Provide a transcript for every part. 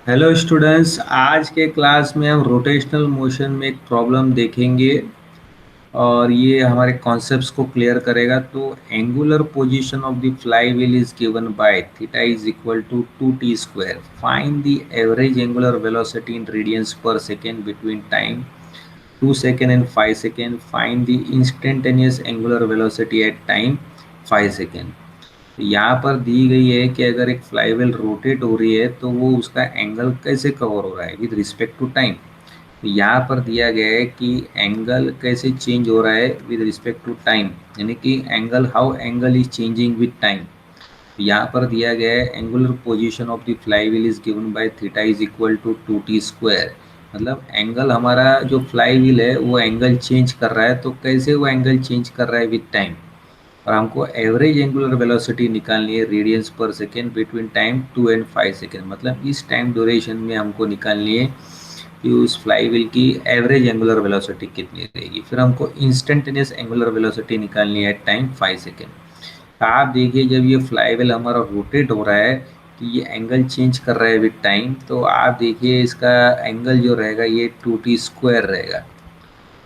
Hello students, आज के class में हम रोटेशनल मोशन में एक प्रॉब्लम देखेंगे और ये हमारे कॉन्सेप्ट्स को क्लियर करेगा। तो angular position of the flywheel is given by theta is equal to 2t square. Find the average angular velocity in radians per second between time 2 second and 5 second. Find the instantaneous angular velocity at time 5 second. यहाँ पर दी गई है कि अगर एक flywheel rotate हो रही है तो वो उसका एंगल कैसे कवर हो रहा है विद रिस्पेक्ट टू टाइम। तो यहाँ पर दिया गया है कि एंगल कैसे चेंज हो रहा है विद रिस्पेक्ट टू टाइम, यानी कि angle how angle is changing with time. यहाँ पर दिया गया है angular position of the flywheel is given by theta is equal to 2t square. मतलब एंगल हमारा जो फ्लाईव्हील है वो एंगल चेंज कर रहा है, तो कैसे वो एंगल चेंज कर रहा है विद टाइम। और हमको एवरेज एंगुलर वेलोसिटी निकालनी है radiance per second between time 2 and 5 second. मतलब इस टाइम ड्यूरेशन में हमको निकालनी है कि उस फ्लाई व्हील की एवरेज एंगुलर वेलोसिटी कितनी रहेगी। फिर हमको इंस्टेंटेनियस एंगुलर वेलोसिटी निकालनी है टाइम 5 सेकेंड। तो आप देखिए, जब ये फ्लाई व्हील हमारा रोटेट हो रहा है तो ये एंगल चेंज कर रहा है विद टाइम। तो आप देखिए इसका एंगल जो रहेगा ये 2t स्क्वायर रहेगा।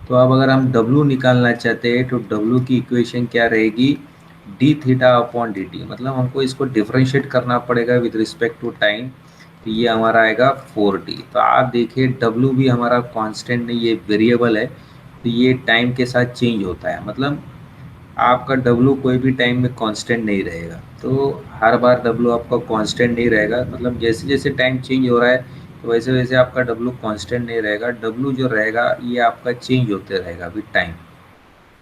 तो अब अगर हम W निकालना चाहते हैं तो W की इक्वेशन क्या रहेगी, D theta upon D T. मतलब हमको इसको डिफरेंशिएट करना पड़ेगा विद रिस्पेक्ट टू टाइम। तो ये हमारा आएगा 4t। तो आप देखिए W भी हमारा कांस्टेंट नहीं, ये वेरिएबल है। तो ये टाइम के साथ चेंज होता है। मतलब आपका W कोई भी टाइम में कांस्टेंट नहीं रहेगा। तो हर बार W आपका कांस्टेंट नहीं रहेगा। मतलब जैसे जैसे टाइम चेंज हो रहा है तो वैसे वैसे आपका W कांस्टेंट नहीं रहेगा। W जो रहेगा ये आपका चेंज होते रहेगा विद टाइम,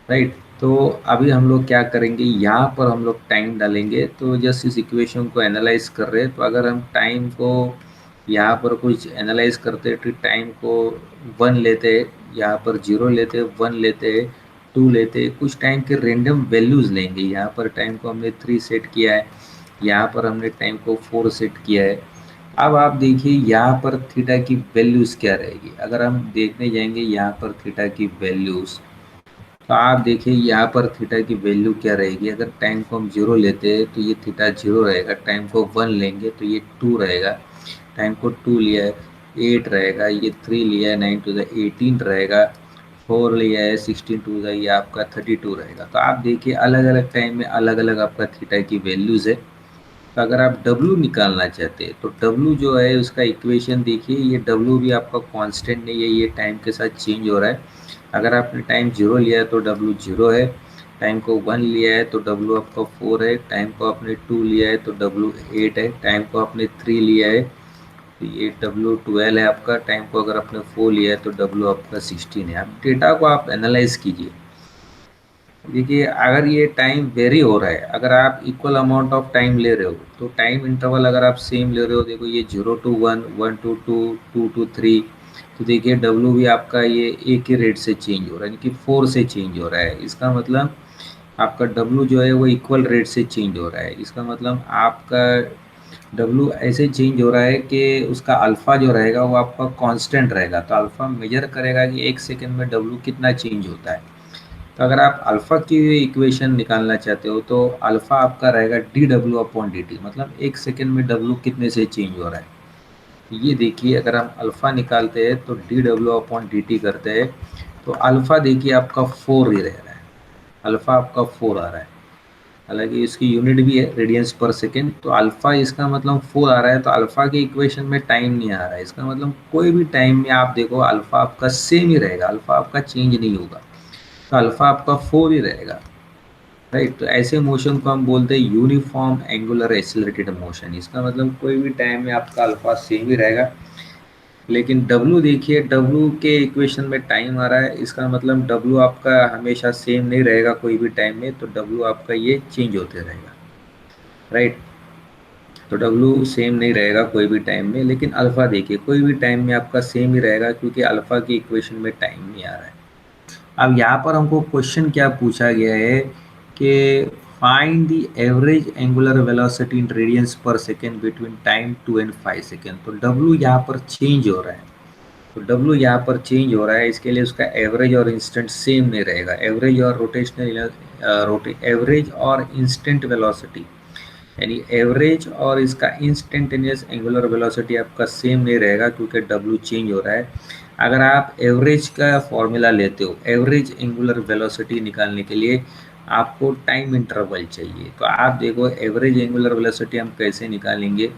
राइट। तो अभी हम लोग क्या करेंगे, यहाँ पर हम लोग टाइम डालेंगे। तो जस्ट इस इक्वेशन को एनालाइज कर रहे हैं। तो अगर हम टाइम को यहाँ पर कुछ एनालाइज करते हैं तो टाइम को 1 लेते हैं, यहाँ पर 0 लेते हैं, 1 लेते हैं, 2 लेते हैं, कुछ टाइम के रेंडम वैल्यूज़ लेंगे। यहाँ पर टाइम को हमने 3 सेट किया है, यहाँ पर हमने टाइम को 4 सेट किया है। अब आप देखिए यहाँ पर थीटा की वैल्यूज़ क्या रहेगी। अगर हम देखने जाएंगे यहाँ पर थीटा की वैल्यूज़, तो आप देखिए यहाँ पर थीटा की वैल्यू क्या रहेगी। अगर टाइम को हम 0 लेते हैं तो ये थीटा 0 रहेगा। टाइम को 1 लेंगे तो ये 2 रहेगा। टाइम को 2 लिया है 8 रहेगा। ये 3 लिया है 9 टू द 18 रहेगा। 4 लिया है 16 टू द ये आपका 32 रहेगा। तो आप देखिए अलग अलग टाइम में अलग अलग आपका थीटा की वैल्यूज़ है। तो अगर आप W निकालना चाहते हैं तो W जो है उसका इक्वेशन देखिए, ये W भी आपका कांस्टेंट नहीं है, ये टाइम के साथ चेंज हो रहा है। अगर आपने टाइम 0 लिया है तो W 0 है। टाइम को 1 लिया है तो W आपका 4 है। टाइम को आपने 2 लिया है तो W 8 है। टाइम को आपने 3 लिया है तो ये W 12 है आपका। टाइम को अगर आपने 4 लिया है तो W आपका 16 है। अब डेटा को आप एनालाइज कीजिए। देखिए अगर ये टाइम वेरी हो रहा है, अगर आप इक्वल अमाउंट ऑफ टाइम ले रहे हो तो टाइम इंटरवल अगर आप सेम ले रहे हो, देखो ये 0 to 1, 1 to 2, 2 to 3, तो देखिए डब्ल्यू भी आपका ये एक ही रेट से चेंज हो रहा है, यानी कि 4 से चेंज हो रहा है। इसका मतलब आपका डब्ल्यू जो है वो इक्वल रेट से चेंज हो रहा है। इसका मतलब आपका डब्ल्यू ऐसे चेंज हो रहा है कि उसका अल्फ़ा जो रहेगा वो आपका कांस्टेंट रहेगा। तो अल्फ़ा मेजर करेगा कि एक सेकंड में डब्ल्यू कितना चेंज होता है। तो अगर आप अल्फ़ा की इक्वेशन निकालना चाहते हो तो अल्फ़ा आपका रहेगा D W upon D T. मतलब एक सेकेंड में डब्ल्यू कितने से चेंज हो रहा है। तो ये देखिए अगर हम अल्फ़ा निकालते हैं तो D W upon D T करते हैं तो अल्फ़ा देखिए आपका 4 ही रह रहा है। अल्फ़ा आपका 4 आ रहा है। हालांकि इसकी यूनिट भी है रेडियंस पर सेकेंड। तो अल्फ़ा इसका मतलब 4 आ रहा है। तो अल्फ़ा के इक्वेशन में टाइम नहीं आ रहा है। इसका मतलब कोई भी टाइम में आप देखो अल्फ़ा आपका सेम ही रहेगा, अल्फ़ा आपका चेंज नहीं होगा। तो अल्फ़ा आपका 4 ही रहेगा, राइट। तो ऐसे मोशन को हम बोलते हैं यूनिफॉर्म एंगुलर एक्सिलरेटेड मोशन। इसका मतलब कोई भी टाइम में आपका अल्फा सेम ही रहेगा। लेकिन डब्लू देखिए, डब्लू के इक्वेशन में टाइम आ रहा है, इसका मतलब डब्लू आपका हमेशा सेम नहीं रहेगा कोई भी टाइम में। तो डब्लू आपका ये चेंज होते रहेगा, राइट। तो डब्लू सेम नहीं रहेगा कोई भी टाइम में। लेकिन अल्फ़ा देखिए कोई भी टाइम में आपका सेम ही रहेगा, क्योंकि अल्फ़ा की इक्वेशन में टाइम नहीं आ रहा है। अब यहाँ पर हमको क्वेश्चन क्या पूछा गया है कि find the average angular velocity in radians per second between time 2 and 5 second. तो डब्ल्यू यहाँ पर चेंज हो रहा है। तो डब्ल्यू यहाँ पर चेंज हो रहा है, इसके लिए उसका एवरेज और इंस्टेंट सेम नहीं रहेगा। एवरेज और रोटेशनल एवरेज और इंस्टेंट वेलोसिटी यानी एवरेज और इसका इंस्टेंटेनियस एंगुलर वेलोसिटी आपका सेम नहीं रहेगा क्योंकि डब्ल्यू चेंज हो रहा है। अगर आप एवरेज का फॉर्मूला लेते हो, एवरेज एंगुलर वेलोसिटी निकालने के लिए आपको टाइम इंटरवल चाहिए। तो आप देखो एवरेज एंगुलर वेलोसिटी हम कैसे निकालेंगे।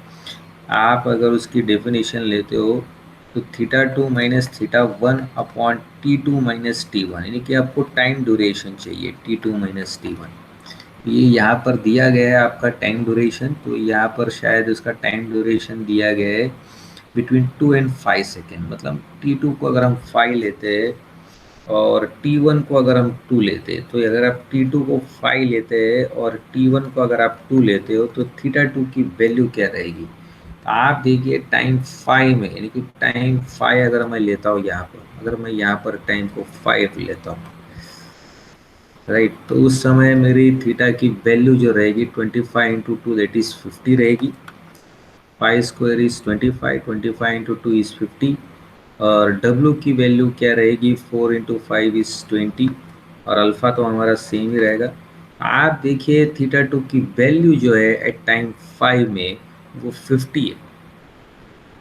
आप अगर उसकी डेफिनेशन लेते हो तो theta 2 minus theta 1 upon T2 minus T1, यानी कि आपको टाइम ड्यूरेशन चाहिए T2 माइनस T1। ये यहाँ पर दिया गया है आपका टाइम ड्यूरेशन, तो यहाँ पर शायद उसका टाइम ड्यूरेशन दिया गया है बिटवीन 2 एंड 5 सेकेंड। मतलब T2 को अगर हम 5 लेते हैं और T1 को अगर हम 2 लेते हैं, तो अगर आप T2 को 5 लेते हैं और T1 को अगर आप 2 लेते हो तो थीटा 2 की वैल्यू क्या रहेगी। तो आप देखिए टाइम 5 में, यानी कि टाइम 5 अगर मैं लेता हूँ यहाँ पर, अगर मैं यहाँ पर टाइम को 5 लेता हूँ, राइट, तो उस समय मेरी थीटा की वैल्यू जो रहेगी 25 इंटू 2 दैट इज 50 रहेगी। 5 स्क्वायर इज 25, 25 इंटू 2 इज 50। और W की वैल्यू क्या रहेगी, 4 इंटू 5 इज 20। और अल्फा तो हमारा सेम ही रहेगा। आप देखिए थीटा 2 की वैल्यू जो है एट टाइम 5 में वो 50 है,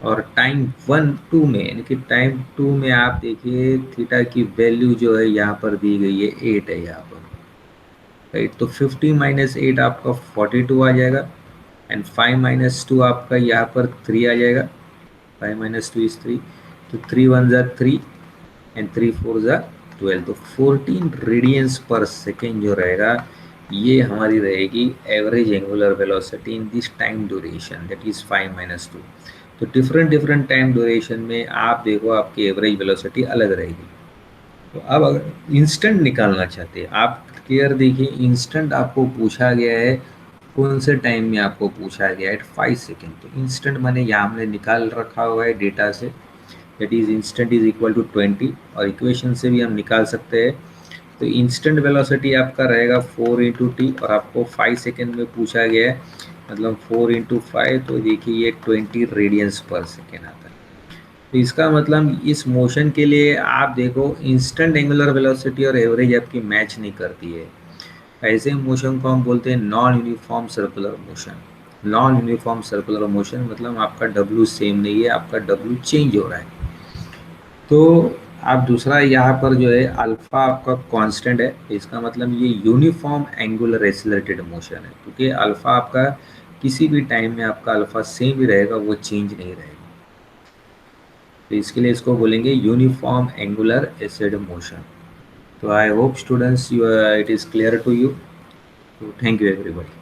और टाइम 1 2 में, यानी कि टाइम 2 में आप देखिए थीटा की वैल्यू जो है यहाँ पर दी गई है 8 है यहाँ पर, राइट। तो 50 माइनस 8 आपका 42 आ जाएगा, एंड 5 माइनस 2 आपका यहाँ पर 3 आ जाएगा। 5 माइनस 2 इज 3, तो 3 1 ज़ा 3 एंड 3 4 ज़ा 12। तो 14 रेडियंस पर सेकेंड जो रहेगा ये हमारी रहेगी average angular velocity in this time duration, that is 5 minus 2। तो डिफरेंट डिफरेंट टाइम ड्यूरेशन में आप देखो आपकी एवरेज वेलोसिटी अलग रहेगी। तो अब अगर इंस्टेंट निकालना चाहते हैं आप, क्लियर देखिए, इंस्टेंट आपको पूछा गया है, कौन से टाइम में आपको पूछा गया है, 5 सेकेंड। तो इंस्टेंट मैंने यहाँ हमने निकाल रखा हुआ है डेटा से, that is instant is equal to 20, और इक्वेशन से भी हम निकाल सकते हैं। तो इंस्टेंट वेलोसिटी आपका रहेगा 4 इंटू टी, और आपको 5 सेकेंड में पूछा गया है, मतलब 4 इंटू 5, तो देखिए ये 20 रेडियंस पर सेकेंड आता है। तो इसका मतलब इस मोशन के लिए आप देखो इंस्टेंट एंगुलर वेलोसिटी और एवरेज आपकी मैच नहीं करती है। ऐसे मोशन को हम बोलते हैं non uniform circular motion. Non uniform circular motion मतलब आपका डब्ल्यू सेम नहीं है, आपका डब्ल्यू चेंज हो रहा है। तो आप दूसरा यहाँ पर जो है अल्फा आपका कांस्टेंट है, इसका मतलब ये यूनिफॉर्म एंगुलर एक्सेलरेटेड मोशन है, क्योंकि अल्फा आपका किसी भी टाइम में आपका अल्फा सेम ही रहेगा, वो चेंज नहीं रहेगा। तो इसके लिए इसको बोलेंगे यूनिफॉर्म एंगुलर एक्सेलरेटेड मोशन। तो I hope students you it is clear to you. तो थैंक यू एवरीबॉडी।